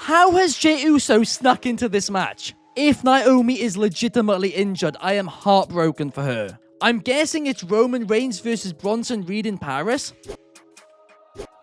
How has Jey Uso snuck into this match? If Naomi is legitimately injured, I am heartbroken for her. I'm guessing it's Roman Reigns versus Bronson Reed in Paris?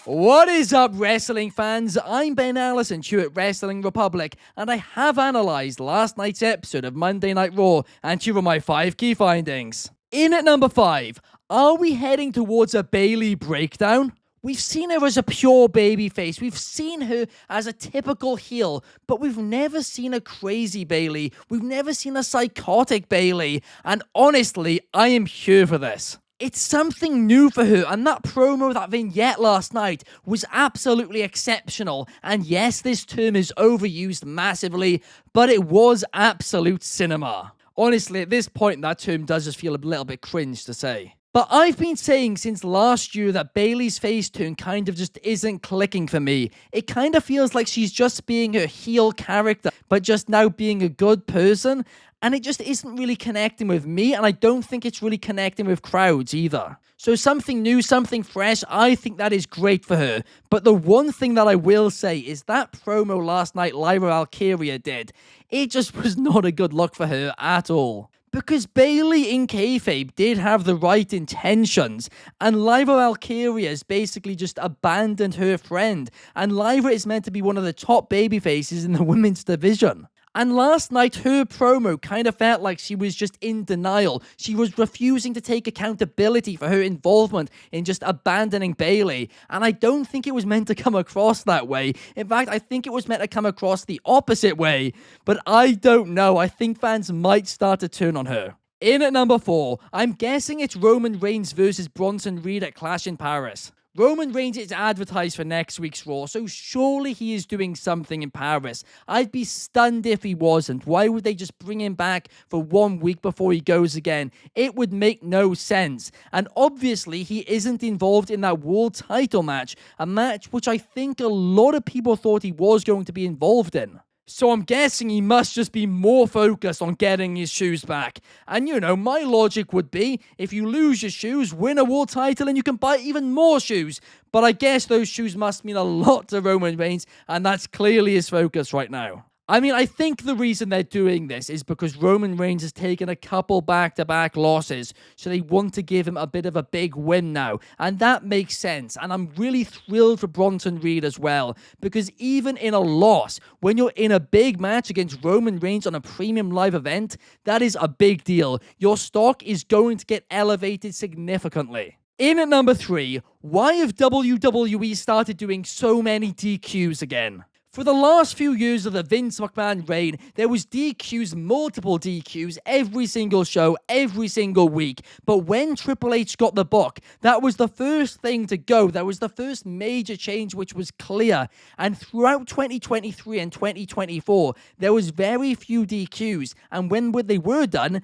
What is up, wrestling fans? I'm Ben Allison here at Wrestling Republic, and I have analysed last night's episode of Monday Night Raw, and here are my 5 key findings. In at number 5, are we heading towards a Bayley breakdown? We've seen her as a pure babyface, we've seen her as a typical heel, but we've never seen a crazy Bayley, we've never seen a psychotic Bayley, and honestly, I am here for this. It's something new for her, and that promo, that vignette last night, was absolutely exceptional. And yes, this term is overused massively, but it was absolute cinema. Honestly, at this point, that term does just feel a little bit cringe to say. But I've been saying since last year that Bayley's face turn kind of just isn't clicking for me. It kind of feels like she's just being her heel character, but just now being a good person. And it just isn't really connecting with me, and I don't think it's really connecting with crowds either. So something new, something fresh, I think that is great for her. But the one thing that I will say is that promo last night Lyra Valkyria did, it just was not a good look for her at all. Because Bayley in kayfabe did have the right intentions, and Lyra Valkyria has basically just abandoned her friend, and Lyra is meant to be one of the top babyfaces in the women's division. And last night, her promo kind of felt like she was just in denial. She was refusing to take accountability for her involvement in just abandoning Bayley. And I don't think it was meant to come across that way. In fact, I think it was meant to come across the opposite way. But I don't know. I think fans might start to turn on her. In at number 4, I'm guessing it's Roman Reigns versus Bronson Reed at Clash in Paris. Roman Reigns is advertised for next week's Raw, so surely he is doing something in Paris. I'd be stunned if he wasn't. Why would they just bring him back for 1 week before he goes again? It would make no sense. And obviously, he isn't involved in that world title match, a match which I think a lot of people thought he was going to be involved in. So I'm guessing he must just be more focused on getting his shoes back. And you know, my logic would be, if you lose your shoes, win a world title and you can buy even more shoes. But I guess those shoes must mean a lot to Roman Reigns, and that's clearly his focus right now. I mean, I think the reason they're doing this is because Roman Reigns has taken a couple back-to-back losses, so they want to give him a bit of a big win now, and that makes sense, and I'm really thrilled for Bronson Reed as well, because even in a loss, when you're in a big match against Roman Reigns on a premium live event, that is a big deal. Your stock is going to get elevated significantly. In at number 3, why have WWE started doing so many DQs again? For the last few years of the Vince McMahon reign, there was DQs, multiple DQs, every single show, every single week. But when Triple H got the book, that was the first thing to go. That was the first major change which was clear. And throughout 2023 and 2024, there was very few DQs. And when they were done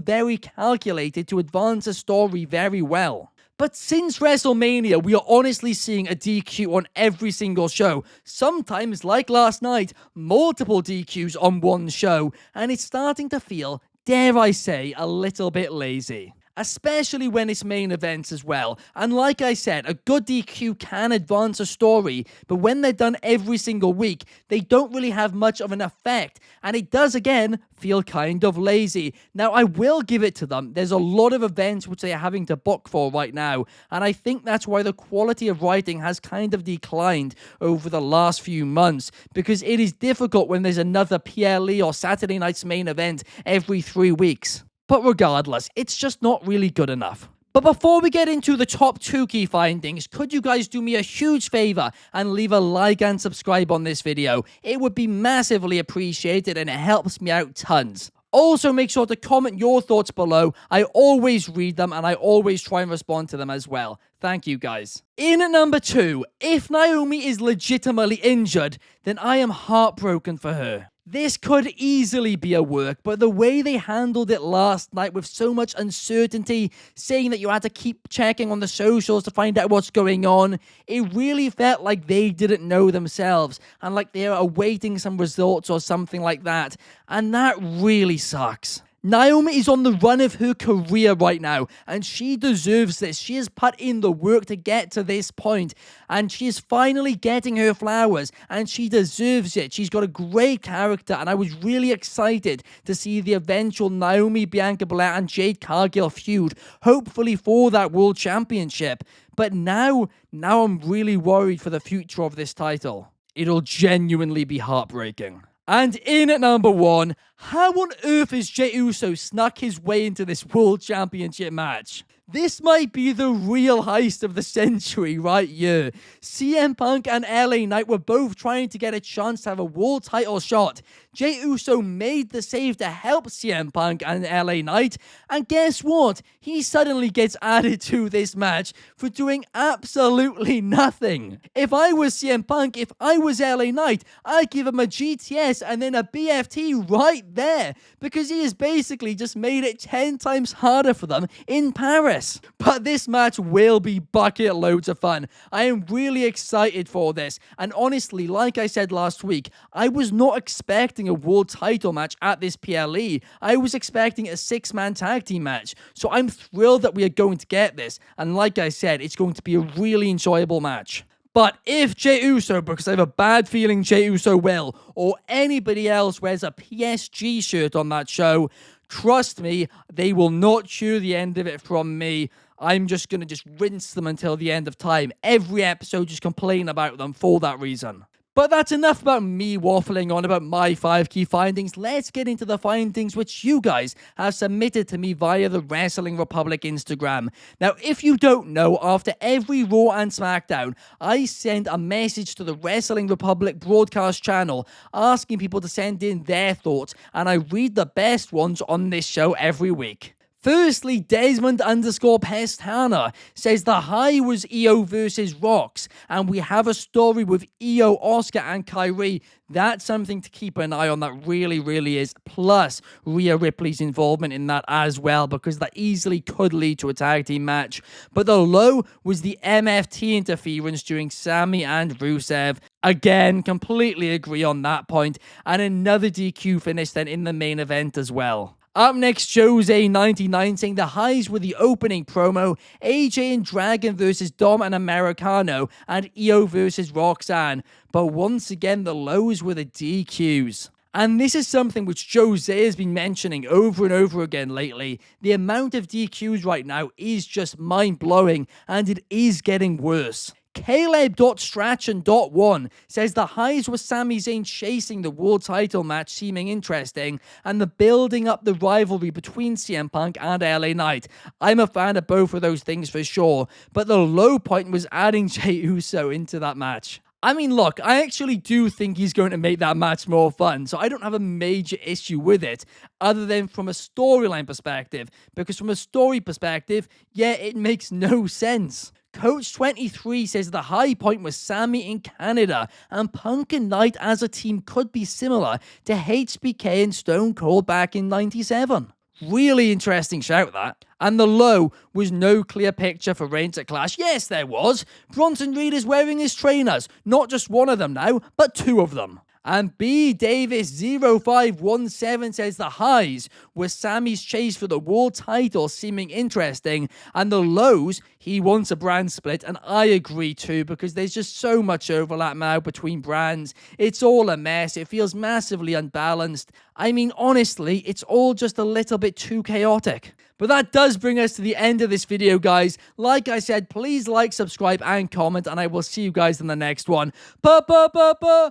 very calculated to advance a story very well. But since WrestleMania, we are honestly seeing a DQ on every single show. Sometimes, like last night, multiple DQs on one show. And it's starting to feel, dare I say, a little bit lazy. Especially when it's main events as well. And like I said, a good DQ can advance a story, but when they're done every single week, they don't really have much of an effect, and it does, again, feel kind of lazy. Now, I will give it to them. There's a lot of events which they are having to book for right now, and I think that's why the quality of writing has kind of declined over the last few months, because it is difficult when there's another PLE or Saturday Night's Main Event every 3 weeks. But regardless, it's just not really good enough. But before we get into the top 2 key findings, could you guys do me a huge favor and leave a like and subscribe on this video? It would be massively appreciated and it helps me out tons. Also, make sure to comment your thoughts below. I always read them and I always try and respond to them as well. Thank you, guys. In at number 2, if Naomi is legitimately injured, then I am heartbroken for her. This could easily be a work, but the way they handled it last night with so much uncertainty, saying that you had to keep checking on the socials to find out what's going on, it really felt like they didn't know themselves and like they were awaiting some results or something like that, and that really sucks. Naomi is on the run of her career right now, and she deserves this. She has put in the work to get to this point, and she is finally getting her flowers, and she deserves it. She's got a great character, and I was really excited to see the eventual Naomi, Bianca Belair, and Jade Cargill feud, hopefully for that World Championship. But now I'm really worried for the future of this title. It'll genuinely be heartbreaking. And in at number 1, how on earth has Jey Uso snuck his way into this World Championship match? This might be the real heist of the century right here. CM Punk and LA Knight were both trying to get a chance to have a world title shot. Jey Uso made the save to help CM Punk and LA Knight, and guess what? He suddenly gets added to this match for doing absolutely nothing. If I was CM Punk, if I was LA Knight, I'd give him a GTS and then a BFT right there, because he has basically just made it 10 times harder for them in Paris. But this match will be bucket loads of fun. I am really excited for this, and honestly, like I said last week, I was not expecting a world title match at this PLE. I was expecting a 6-man tag team match, so I'm thrilled that we are going to get this, and like I said, it's going to be a really enjoyable match. But if Jey Uso, because I have a bad feeling Jey Uso will, or anybody else wears a PSG shirt on that show, trust me, they will not chew the end of it from me. I'm just going to rinse them until the end of time. Every episode just complain about them for that reason. But that's enough about me waffling on about my 5 key findings. Let's get into the findings which you guys have submitted to me via the Wrestling Republic Instagram. Now, if you don't know, after every Raw and SmackDown, I send a message to the Wrestling Republic broadcast channel asking people to send in their thoughts, and I read the best ones on this show every week. Firstly, Desmond_Pestana says the high was Io versus Rox, and we have a story with Io, Oscar, and Kyrie. That's something to keep an eye on, that really is. Plus, Rhea Ripley's involvement in that as well, because that easily could lead to a tag team match. But the low was the MFT interference during Sami and Rusev. Again, completely agree on that point, and another DQ finish then in the main event as well. Up next, Jose99 saying the highs were the opening promo, AJ and Dragon versus Dom and Americano, and Io versus Roxanne. But once again, the lows were the DQs. And this is something which Jose has been mentioning over and over again lately. The amount of DQs right now is just mind-blowing, and it is getting worse. Caleb.Strachan.1 says the highs were Sami Zayn chasing the world title match seeming interesting, and the building up the rivalry between CM Punk and LA Knight. I'm a fan of both of those things for sure, but the low point was adding Jey Uso into that match. I mean, look, I actually do think he's going to make that match more fun, so I don't have a major issue with it, other than from a storyline perspective, because from a story perspective, yeah, it makes no sense. Coach23 says the high point was Sami in Canada, and Punk and Knight as a team could be similar to HBK and Stone Cold back in '97. Really interesting shout, that. And the low was no clear picture for Reigns at Clash. Yes, there was. Bronson Reed is wearing his trainers. Not just one of them now, but 2 of them. And B. Davis0517 says the highs were Sami's chase for the world title seeming interesting, and the lows, he wants a brand split, and I agree too, because there's just so much overlap now between brands. It's all a mess. It feels massively unbalanced. I mean, honestly, it's all just a little bit too chaotic. But that does bring us to the end of this video, guys. Like I said, please like, subscribe, and comment, and I will see you guys in the next one. Peace.